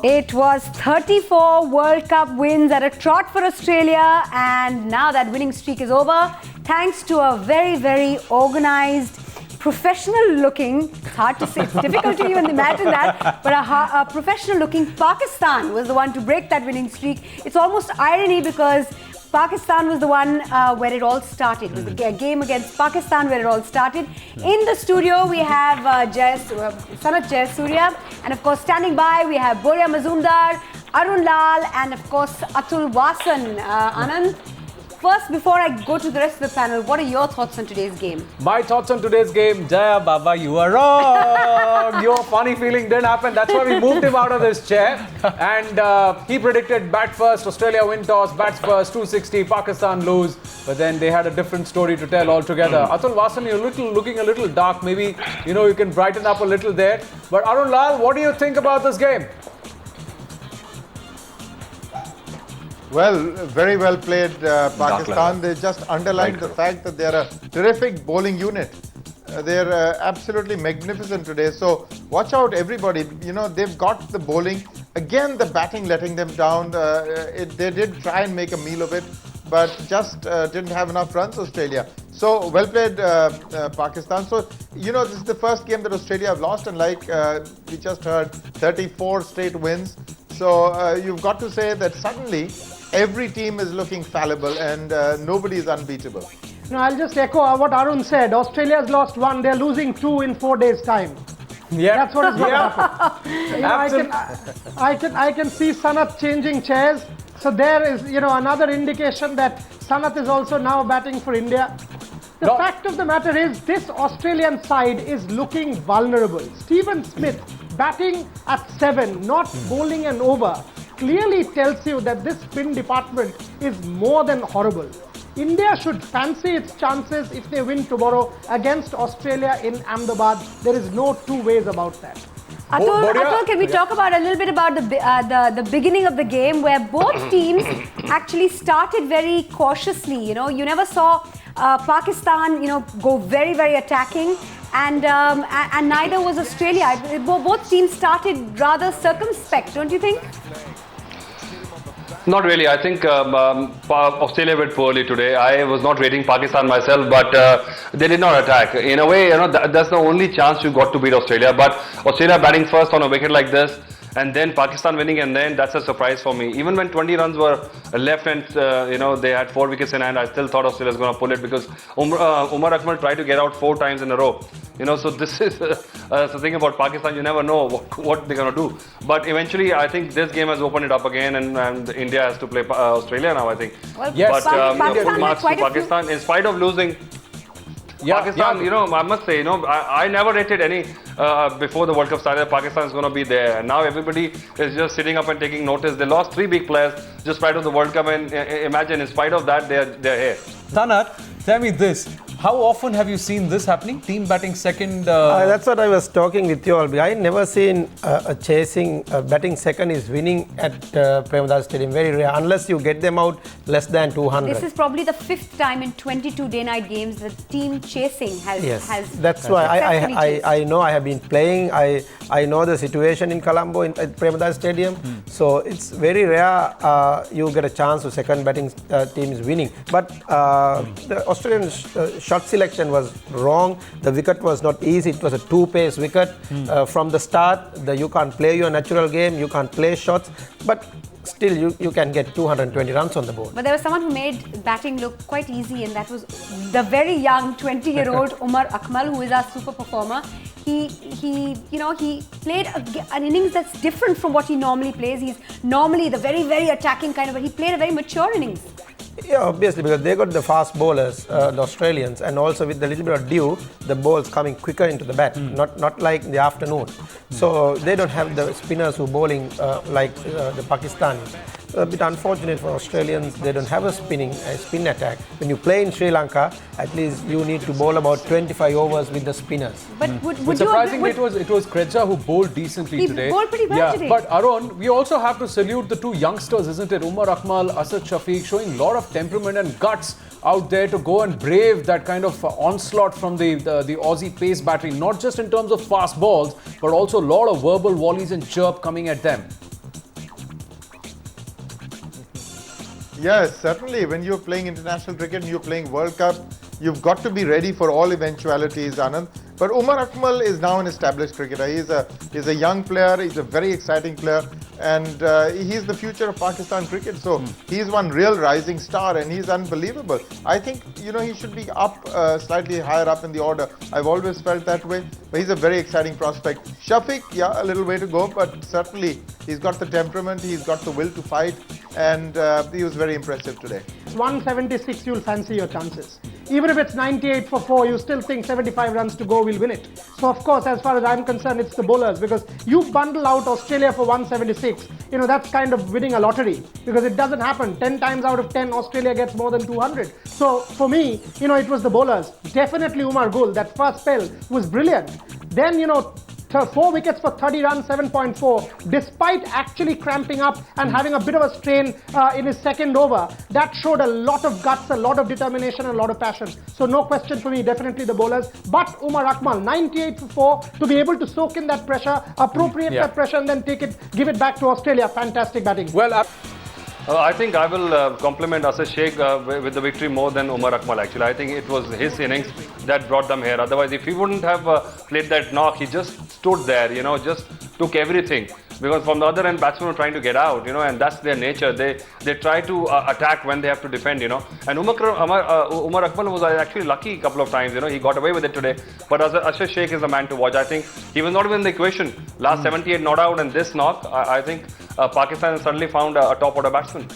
It was 34 World Cup wins at a trot for Australia, and now that winning streak is over thanks to a very, very organised, professional-looking, it's hard to say, it's difficult to even imagine that, but a professional-looking Pakistan was the one to break that winning streak. It's almost irony because Pakistan was the one where it all started. It was the game against Pakistan where it all started. In the studio, we have Sanat Jayasuriya, and of course, standing by, we have Boria Mazumdar, Arun Lal, and of course, Atul Vasan. Anand, first, before I go to the rest of the panel, what are your thoughts on today's game? My thoughts on today's game, Jaya Baba, you are wrong. Your funny feeling didn't happen. That's why we moved him out of this chair. And he predicted bat first, Australia win toss, bats first, 260, Pakistan lose. But then they had a different story to tell altogether. Atul Vasan, you're looking a little dark. Maybe, you can brighten up a little there. But Arun Lal, what do you think about this game? Well, very well played, Pakistan. They just underlined the fact that they're a terrific bowling unit. They're absolutely magnificent today. So watch out, everybody. They've got the bowling. Again, the batting letting them down. They did try and make a meal of it, but just didn't have enough runs, Australia. So well played, Pakistan. So, this is the first game that Australia have lost, and like we just heard, 34 straight wins. So you've got to say that suddenly every team is looking fallible and nobody is unbeatable. I'll just echo what Arun said. Australia's lost one, they're losing two in 4 days' time. Yeah. That's what is going to happen. I can see Sanat changing chairs. So there is, another indication that Sanat is also now batting for India. The fact of the matter is, this Australian side is looking vulnerable. Stephen Smith batting at 7, not bowling an over, clearly tells you that this spin department is more than horrible. India should fancy its chances if they win tomorrow against Australia in Ahmedabad. There is no two ways about that. Atul, can we talk about a little bit about the beginning of the game where both teams actually started very cautiously. You never saw Pakistan, go very, very attacking, and neither was Australia. Both teams started rather circumspect, don't you think? Not really. I think Australia went poorly today. I was not rating Pakistan myself, but they did not attack. In a way, that's the only chance you got to beat Australia. But Australia batting first on a wicket like this, and then Pakistan winning, and then that's a surprise for me. Even when 20 runs were left and they had 4 wickets in hand, I still thought Australia was going to pull it because Umar Akmal tried to get out 4 times in a row. So this is the thing about Pakistan. You never know what they're going to do. But eventually, I think this game has opened it up again, and India has to play Australia now, I think. Well, yes. But Pakistan, in spite of losing. Pakistan, I must say, I never rated any before the World Cup started. Pakistan is going to be there, and now everybody is just sitting up and taking notice. They lost 3 big players just prior to the World Cup, and imagine, in spite of that, they're here. Sanat, tell me this. How often have you seen this happening? Team batting second? That's what I was talking with you all. I never seen batting second is winning at Premadar Stadium. Very rare, unless you get them out less than 200. This is probably the 5th time in 22 day-night games that team chasing has. Yes, that's why I know. I have been playing. I know the situation in Colombo at Premadar Stadium. So it's very rare you get a chance to second batting team is winning. But the Australian shot selection was wrong. The wicket was not easy. It was a 2-pace wicket from the start. You can't play your natural game. You can't play shots. But still, you can get 220 runs on the board. But there was someone who made batting look quite easy, and that was the very young 20-year-old Umar Akmal, who is our super performer. He played an innings that's different from what he normally plays. He's normally the very, very attacking kind of, but he played a very mature innings. Yeah, obviously, because they got the fast bowlers, the Australians, and also with a little bit of dew, the balls coming quicker into the bat, not like in the afternoon. So they don't have the spinners who bowling like the Pakistanis. A bit unfortunate for Australians, they don't have a spin attack. When you play in Sri Lanka, at least you need to bowl about 25 overs with the spinners. But surprisingly, it was Kredja who bowled decently today. He bowled pretty well today. But Arun, we also have to salute the 2 youngsters, isn't it? Umar Akmal, Asad Shafiq, showing a lot of temperament and guts out there to go and brave that kind of onslaught from the Aussie pace battery, not just in terms of fast balls, but also a lot of verbal volleys and chirp coming at them. Yes, certainly. When you're playing international cricket and you're playing World Cup, you've got to be ready for all eventualities, Anand. But Umar Akmal is now an established cricketer. He's a young player. He's a very exciting player, and he's the future of Pakistan cricket. So he's one real rising star, and he's unbelievable. I think he should be up slightly higher up in the order. I've always felt that way. But he's a very exciting prospect. Shafiq, yeah, a little way to go, but certainly he's got the temperament. He's got the will to fight, and he was very impressive today. 176, you'll fancy your chances. Even if it's 98 for 4, you still think 75 runs to go, we'll win it. So of course, as far as I'm concerned, it's the bowlers, because you bundle out Australia for 176, that's kind of winning a lottery, because it doesn't happen. 10 times out of 10, Australia gets more than 200. So for me, it was the bowlers. Definitely Umar Gul, that first spell was brilliant. Then, 4 wickets for 30 runs, 7.4, despite actually cramping up and having a bit of a strain in his second over. That showed a lot of guts, a lot of determination, and a lot of passion. So no question for me, definitely the bowlers. But Umar Akmal, 98 for 4, to be able to soak in that pressure, appropriate that pressure, and then give it back to Australia. Fantastic batting. Well, I think I will compliment Asad Sheikh with the victory more than Umar Akmal actually. I think it was his innings that brought them here. Otherwise, if he wouldn't have played that knock, he just stood there, just took everything. Because from the other end, batsmen were trying to get out, and that's their nature. They try to attack when they have to defend, And Umar Akmal was actually lucky a couple of times, He got away with it today. But Asad Sheikh is the man to watch. I think he was not even in the equation. Last 78 not out and this knock, I think Pakistan has suddenly found a top order batsman.